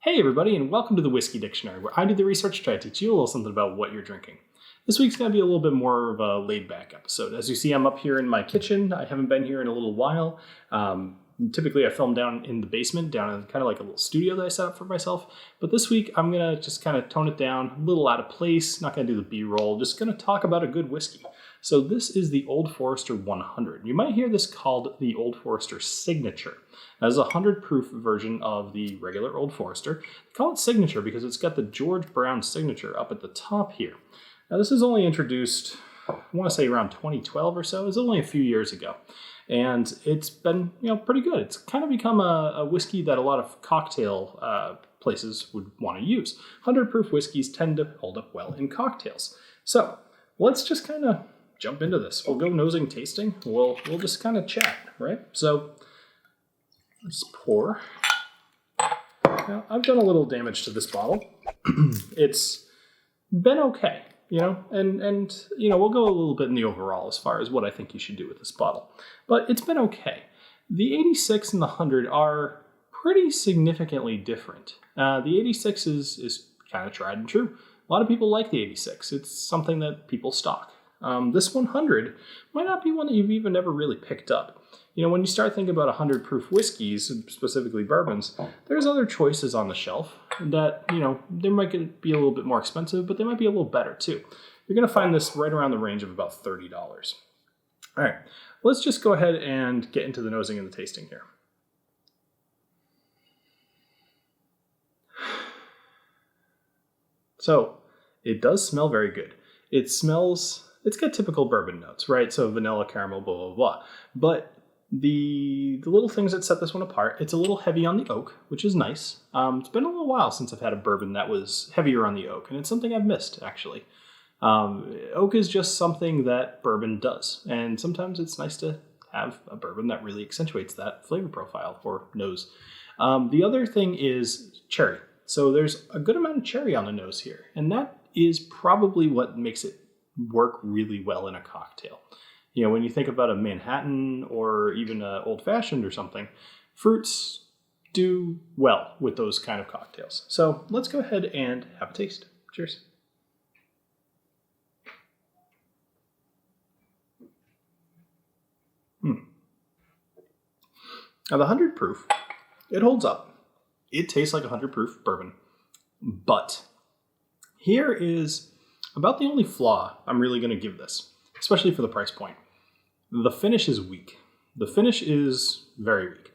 Hey everybody, and welcome to the Whiskey Dictionary, where I do the research to try to teach you a little something about what you're drinking. This week's going to be a little bit more of a laid-back episode. As you see, I'm up here in my kitchen. I haven't been here in a little while. Typically, I film down in the basement, down in kind of like a little studio that I set up for myself. But this week, I'm going to just kind of tone it down, a little out of place, not going to do the B-roll, just going to talk about a good whiskey. So this is the Old Forester 100. You might hear this called the Old Forester Signature. That is a 100 proof version of the regular Old Forester. They call it Signature because it's got the George Brown signature up at the top here. Now this is only introduced, I want to say around 2012 or so. It was only a few years ago. And it's been, pretty good. It's kind of become a whiskey that a lot of cocktail places would want to use. 100 proof whiskeys tend to hold up well in cocktails. So let's just kind of jump into this. We'll go nosing tasting. We'll just kind of chat, right? So let's pour. Now, I've done a little damage to this bottle. It's been okay, and we'll go a little bit in the overall as far as what I think you should do with this bottle. But it's been okay. The 86 and the 100 are pretty significantly different. The 86 is kind of tried and true. A lot of people like the 86. It's something that people stock. This 100 might not be one that you've even ever really picked up. When you start thinking about 100 proof whiskeys, specifically bourbons, there's other choices on the shelf that, they might be a little bit more expensive, but they might be a little better too. You're going to find this right around the range of about $30. All right, let's just go ahead and get into the nosing and the tasting here. So it does smell very good. It's got typical bourbon notes, right? So vanilla, caramel, blah, blah, blah. But the little things that set this one apart, it's a little heavy on the oak, which is nice. It's been a little while since I've had a bourbon that was heavier on the oak, and it's something I've missed, actually. Oak is just something that bourbon does, and sometimes it's nice to have a bourbon that really accentuates that flavor profile or nose. The other thing is cherry. So there's a good amount of cherry on the nose here, and that is probably what makes it work really well in a cocktail. When you think about a Manhattan or even an Old Fashioned or something, fruits do well with those kind of cocktails. So let's go ahead and have a taste. Cheers. Now the 100 proof, it holds up. It tastes like a 100 proof bourbon. But here is about the only flaw I'm really going to give this, especially for the price point. The finish is weak. The finish is very weak.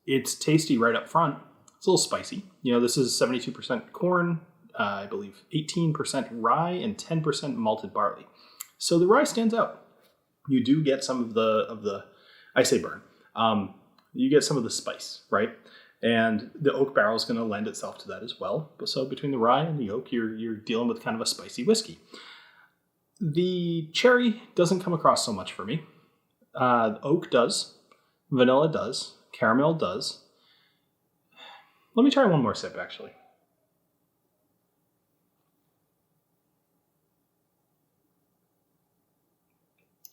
It's tasty right up front. It's a little spicy. This is 72% corn, I believe 18% rye, and 10% malted barley. So the rye stands out. You do get some of the I say burn. You get some of the spice, right? And the oak barrel is going to lend itself to that as well. So between the rye and the oak, you're dealing with kind of a spicy whiskey. The cherry doesn't come across so much for me. Oak does. Vanilla does. Caramel does. Let me try one more sip, actually.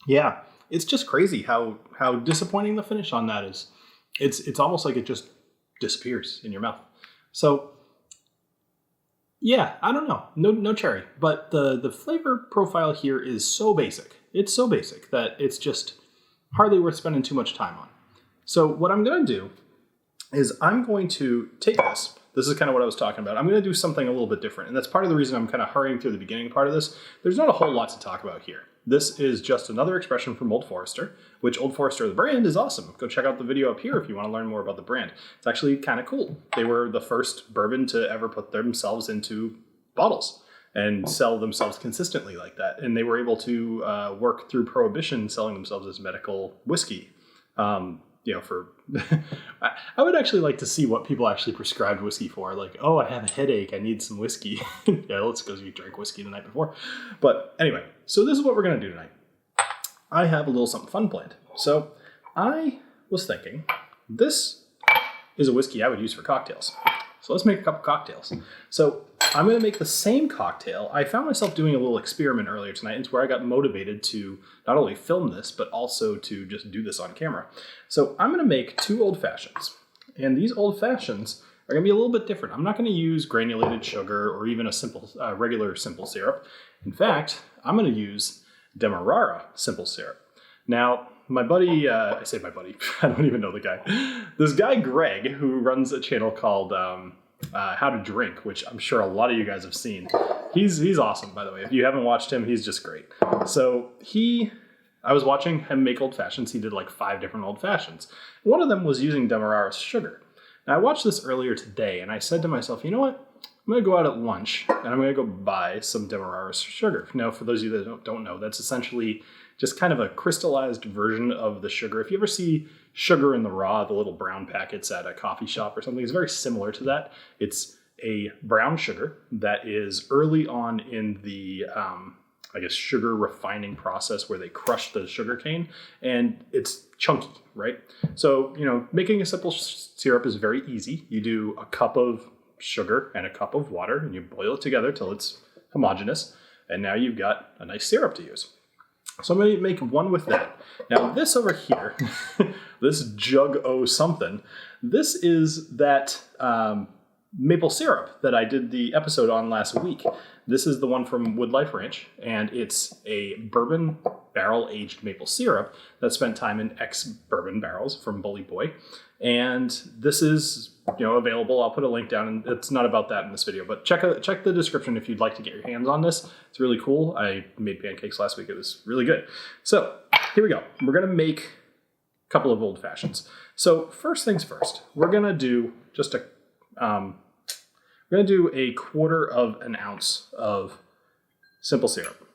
Yeah, it's just crazy how disappointing the finish on that is. It's almost like it just disappears in your mouth. So yeah, I don't know. No cherry. But the flavor profile here is so basic. It's so basic that it's just hardly worth spending too much time on. So what I'm going to do is I'm going to take this. This is kind of what I was talking about. I'm going to do something a little bit different. And that's part of the reason I'm kind of hurrying through the beginning part of this. There's not a whole lot to talk about here. This is just another expression from Old Forester, which Old Forester, the brand, is awesome. Go check out the video up here if you want to learn more about the brand. It's actually kind of cool. They were the first bourbon to ever put themselves into bottles and sell themselves consistently like that. And they were able to work through Prohibition selling themselves as medical whiskey. I would actually like to see what people actually prescribed whiskey for. Like, oh, I have a headache, I need some whiskey. Yeah, let's go drink whiskey the night before. But anyway, so this is what we're going to do tonight. I have a little something fun planned. So I was thinking, this is a whiskey I would use for cocktails. So let's make a couple cocktails. So I'm going to make the same cocktail. I found myself doing a little experiment earlier tonight. It's where I got motivated to not only film this, but also to just do this on camera. So I'm going to make 2 old fashions. And these old fashions, are going to be a little bit different. I'm not going to use granulated sugar or even a simple, regular simple syrup. In fact, I'm going to use Demerara simple syrup. Now, my buddy, I say my buddy, I don't even know the guy. This guy, Greg, who runs a channel called How to Drink, which I'm sure a lot of you guys have seen. He's awesome, by the way. If you haven't watched him, he's just great. So I was watching him make old fashions. He did like 5 different old fashions. One of them was using Demerara sugar. Now, I watched this earlier today, and I said to myself, you know what? I'm going to go out at lunch, and I'm going to go buy some Demerara sugar. Now, for those of you that don't know, that's essentially just kind of a crystallized version of the sugar. If you ever see sugar in the raw, the little brown packets at a coffee shop or something, it's very similar to that. It's a brown sugar that is early on in the, sugar refining process where they crush the sugar cane, and it's chunky, right? So, making a simple syrup is very easy. You do a cup of sugar and a cup of water, and you boil it together till it's homogeneous, and now you've got a nice syrup to use. So I'm going to make one with that. Now this over here, this jug o something, this is that maple syrup that I did the episode on last week. This is the one from Woodlife Ranch, and it's a bourbon barrel-aged maple syrup that spent time in ex-bourbon barrels from Bully Boy. And this is, available. I'll put a link down, and it's not about that in this video, but check the description if you'd like to get your hands on this. It's really cool. I made pancakes last week. It was really good. So here we go. We're going to make a couple of old fashions. So first things first, we're going to do just we're going to do a 1/4 of an ounce of simple syrup.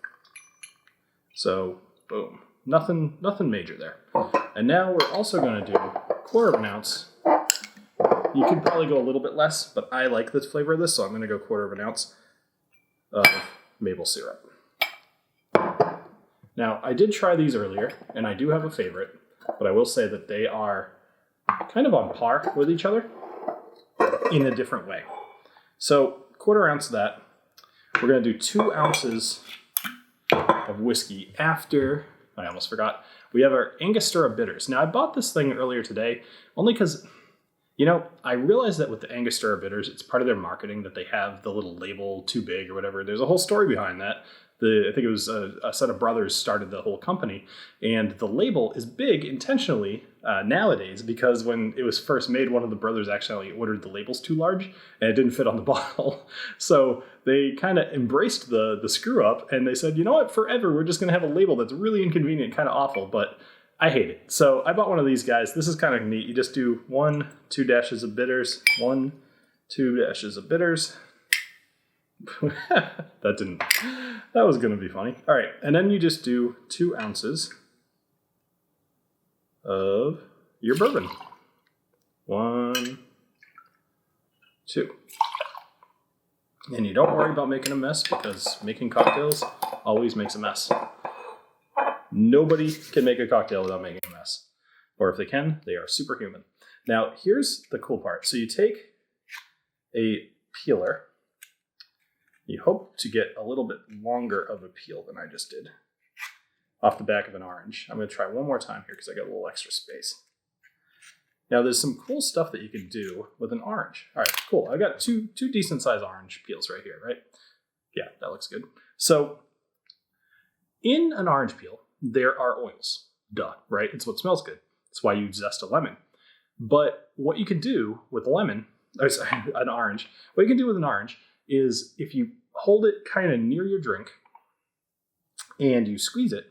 So boom, nothing major there. And now we're also going to do 1/4 of an ounce. You could probably go a little bit less, but I like the flavor of this, so I'm going to go 1/4 of an ounce of maple syrup. Now, I did try these earlier, and I do have a favorite, but I will say that they are kind of on par with each other in a different way. So 1/4 ounce of that. We're going to do 2 ounces of whiskey after, I almost forgot, we have our Angostura bitters. Now, I bought this thing earlier today only because, I realized that with the Angostura bitters, it's part of their marketing that they have the little label too big or whatever. There's a whole story behind that. I think it was a set of brothers started the whole company, and the label is big intentionally nowadays because when it was first made, one of the brothers accidentally ordered the labels too large and it didn't fit on the bottle. So they kind of embraced the screw up, and they said, you know what, forever we're just going to have a label that's really inconvenient, kind of awful, but I hate it. So I bought one of these guys. This is kind of neat. You just do 1, 2 dashes of bitters, 1, 2 dashes of bitters. That was going to be funny. All right, and then you just do 2 ounces of your bourbon. 1, 2. And you don't worry about making a mess because making cocktails always makes a mess. Nobody can make a cocktail without making a mess. Or if they can, they are superhuman. Now, here's the cool part. So you take a peeler. You hope to get a little bit longer of a peel than I just did off the back of an orange. I'm going to try one more time here because I got a little extra space. Now, there's some cool stuff that you can do with an orange. All right, cool. I got two decent sized orange peels right here, right? Yeah, that looks good. So in an orange peel, there are oils. Duh, right? It's what smells good. That's why you zest a lemon. But what you could do with an orange, what you can do with an orange is if you hold it kind of near your drink and you squeeze it.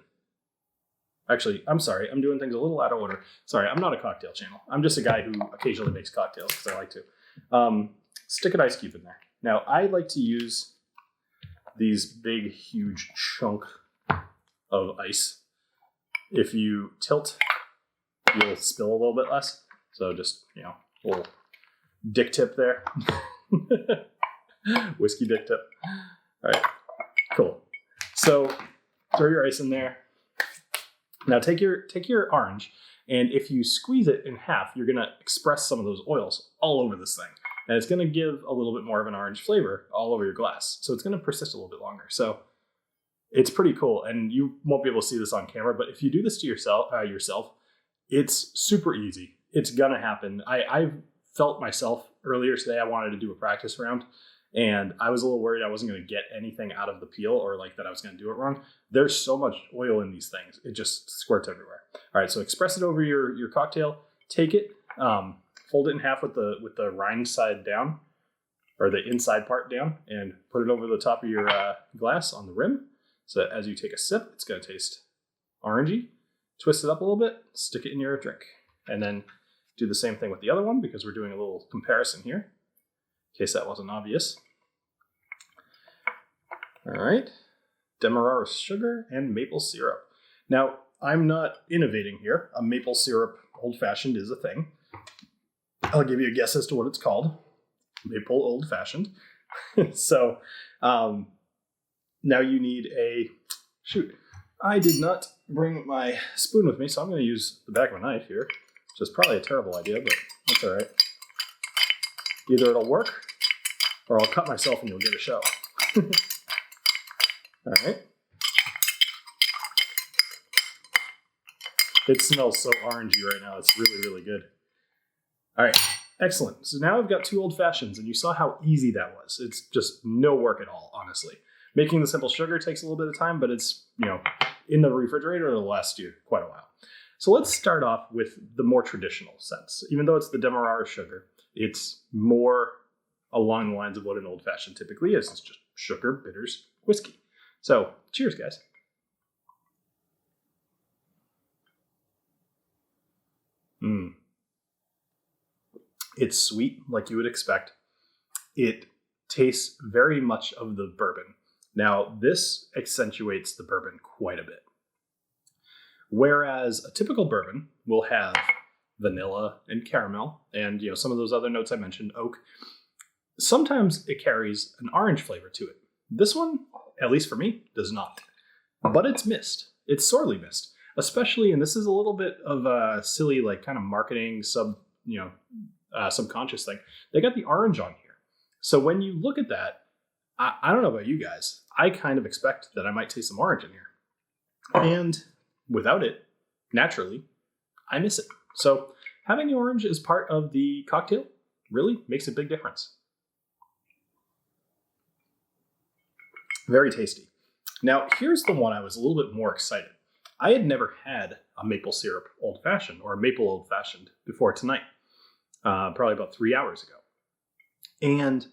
Actually, I'm sorry, I'm doing things a little out of order. Sorry, I'm not a cocktail channel. I'm just a guy who occasionally makes cocktails because I like to. Stick an ice cube in there. Now, I like to use these big, huge chunk of ice. If you tilt, you'll spill a little bit less. So just, a little dick tip there. Whiskey dick tip. All right, cool. So throw your ice in there. Now take your orange, and if you squeeze it in half, you're gonna express some of those oils all over this thing. And it's gonna give a little bit more of an orange flavor all over your glass. So it's gonna persist a little bit longer. So it's pretty cool, and you won't be able to see this on camera, but if you do this to yourself, it's super easy. It's gonna happen. I've felt myself earlier today I wanted to do a practice round, and I was a little worried I wasn't going to get anything out of the peel, or like that I was going to do it wrong. There's so much oil in these things. It just squirts everywhere. All right, so express it over your cocktail. Take it, fold it in half with the rind side down, or the inside part down, and put it over the top of your glass on the rim. So that as you take a sip, it's going to taste orangey. Twist it up a little bit, stick it in your drink, and then do the same thing with the other one because we're doing a little comparison here, in case that wasn't obvious. All right, Demerara sugar and maple syrup. Now, I'm not innovating here. A maple syrup old-fashioned is a thing. I'll give you a guess as to what it's called. Maple old-fashioned. So now you need shoot, I did not bring my spoon with me, so I'm going to use the back of a knife here, which is probably a terrible idea, but that's all right. Either it'll work, or I'll cut myself and you'll get a show. All right. It smells so orangey right now. It's really, really good. All right. Excellent. So now I've got 2 old fashions, and you saw how easy that was. It's just no work at all, honestly. Making the simple sugar takes a little bit of time, but it's, in the refrigerator, it'll last you quite a while. So let's start off with the more traditional sense. Even though it's the Demerara sugar, it's more along the lines of what an old fashioned typically is. It's just sugar, bitters, whiskey. So cheers, guys. It's sweet, like you would expect. It tastes very much of the bourbon. Now, this accentuates the bourbon quite a bit. Whereas a typical bourbon will have vanilla and caramel and some of those other notes I mentioned, oak. Sometimes it carries an orange flavor to it. This one, at least for me, does not. But it's missed. It's sorely missed. Especially, and this is a little bit of a silly, like kind of marketing subconscious thing. They got the orange on here. So when you look at that, I don't know about you guys, I kind of expect that I might taste some orange in here. And without it, naturally, I miss it. So having the orange as part of the cocktail really makes a big difference. Very tasty. Now, here's the one I was a little bit more excited. I had never had a maple syrup old fashioned or a maple old fashioned before tonight, probably about 3 hours ago. And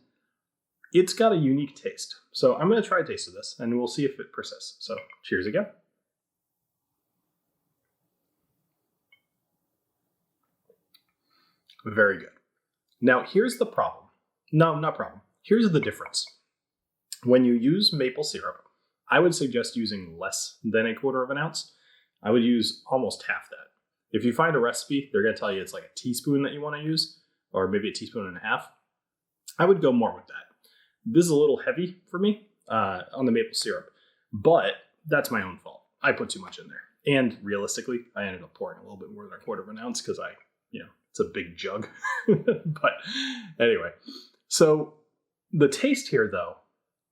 it's got a unique taste. So I'm going to try a taste of this and we'll see if it persists. So cheers again. Very good. Now here's the problem. No, not problem. Here's the difference. When you use maple syrup, I would suggest using less than 1/4 ounce. I would use almost half that. If you find a recipe, they're going to tell you it's like a teaspoon that you want to use, or maybe a teaspoon and a half. I would go more with that. This is a little heavy for me on the maple syrup, but that's my own fault. I put too much in there. And realistically, I ended up pouring a little bit more than 1/4 ounce because it's a big jug. But anyway, so the taste here though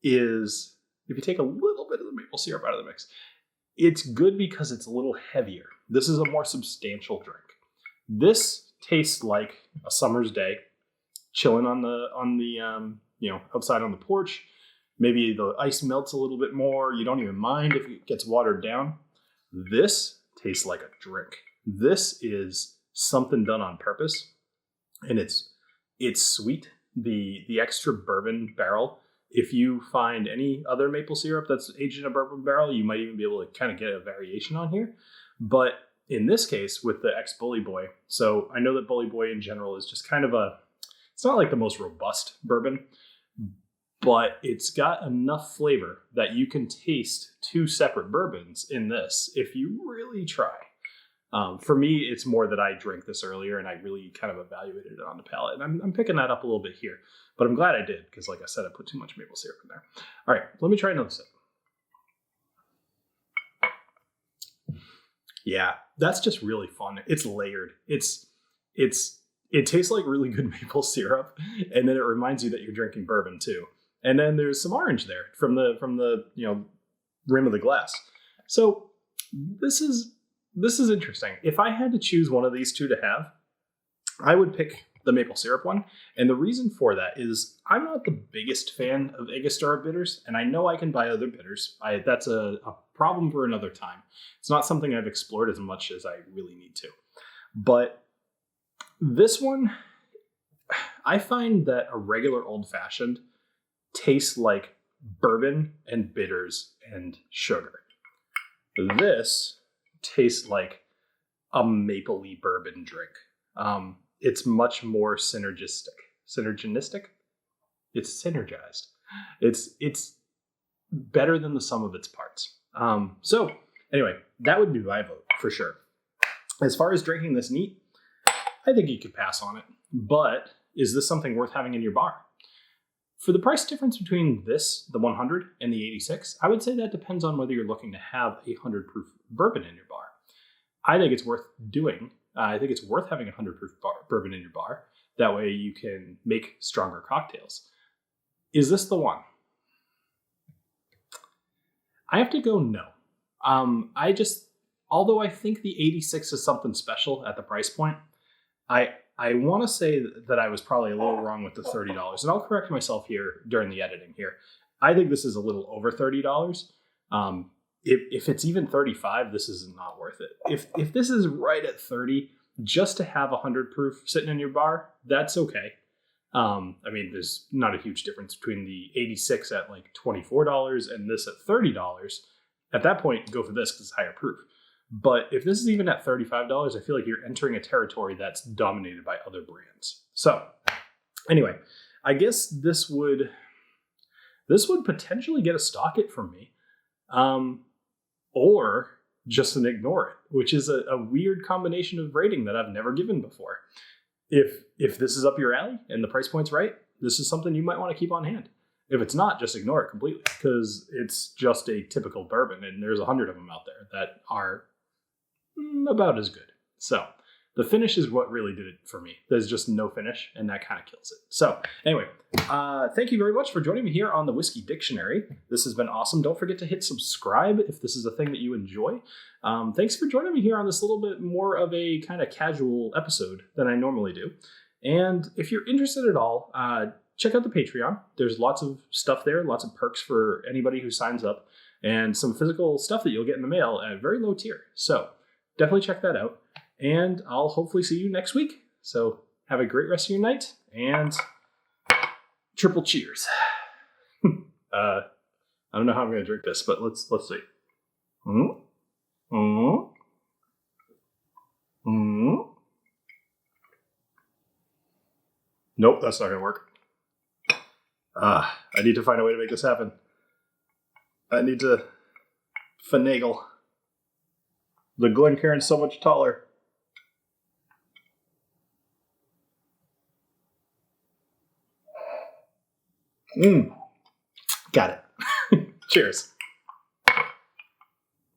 is, if you take a little bit of the maple syrup out of the mix, it's good because it's a little heavier. This is a more substantial drink. This tastes like a summer's day, chilling on the outside on the porch. Maybe the ice melts a little bit more. You don't even mind if it gets watered down. This tastes like a drink. This is something done on purpose, and it's sweet. The extra bourbon barrel. If you find any other maple syrup that's aged in a bourbon barrel, you might even be able to kind of get a variation on here. But in this case, with the ex-Bully Boy, so I know that Bully Boy in general is just kind of it's not like the most robust bourbon, but it's got enough flavor that you can taste 2 separate bourbons in this if you really try. For me, it's more that I drank this earlier and I really kind of evaluated it on the palate. And I'm picking that up a little bit here, but I'm glad I did because, like I said, I put too much maple syrup in there. All right, let me try another sip. Yeah, that's just really fun. It's layered. It tastes like really good maple syrup, and then it reminds you that you're drinking bourbon too. And then there's some orange there from the rim of the glass. So this is interesting. If I had to choose one of these two to have, I would pick the maple syrup one. And the reason for that is I'm not the biggest fan of Angostura bitters, and I know I can buy other bitters. That's a problem for another time. It's not something I've explored as much as I really need to. But this one, I find that a regular old fashioned tastes like bourbon and bitters and sugar. This tastes like a mapley bourbon drink. It's much more synergistic. Synergistic? It's synergized. It's better than the sum of its parts. So anyway, that would be my vote for sure. As far as drinking this neat, I think you could pass on it. But is this something worth having in your bar? For the price difference between this, the 100, and the 86, I would say that depends on whether you're looking to have a 100 proof bourbon in your bar. I think it's worth doing. I think it's worth having a 100 proof bourbon in your bar. That way you can make stronger cocktails. Is this the one? I have to go no. Although I think the 86 is something special at the price point, I want to say that I was probably a little wrong with the $30, and I'll correct myself here during the editing here. I think this is a little over $30. If it's even 35, this is not worth it. If this is right at 30, just to have 100 proof sitting in your bar, that's okay. There's not a huge difference between the 86 at like $24 and this at $30. At that point, go for this because it's higher proof. But if this is even at $35, I feel like you're entering a territory that's dominated by other brands. So anyway, I guess this would potentially get a stock it from me. Or just an ignore it, which is a weird combination of rating that I've never given before. If this is up your alley and the price point's right, this is something you might want to keep on hand. If it's not, just ignore it completely because it's just a typical bourbon and there's 100 of them out there that are about as good. So the finish is what really did it for me. There's just no finish and that kind of kills it. So anyway, thank you very much for joining me here on the Whiskey Dictionary. This has been awesome. Don't forget to hit subscribe if this is a thing that you enjoy. Thanks for joining me here on this little bit more of a kind of casual episode than I normally do. And if you're interested at all, check out the Patreon. There's lots of stuff there, lots of perks for anybody who signs up, and some physical stuff that you'll get in the mail at a very low tier. So definitely check that out. And I'll hopefully see you next week. So have a great rest of your night and triple cheers. I don't know how I'm going to drink this, but let's see. Nope, that's not going to work. I need to find a way to make this happen. I need to finagle. The Glencairn's so much taller. Got it. Cheers.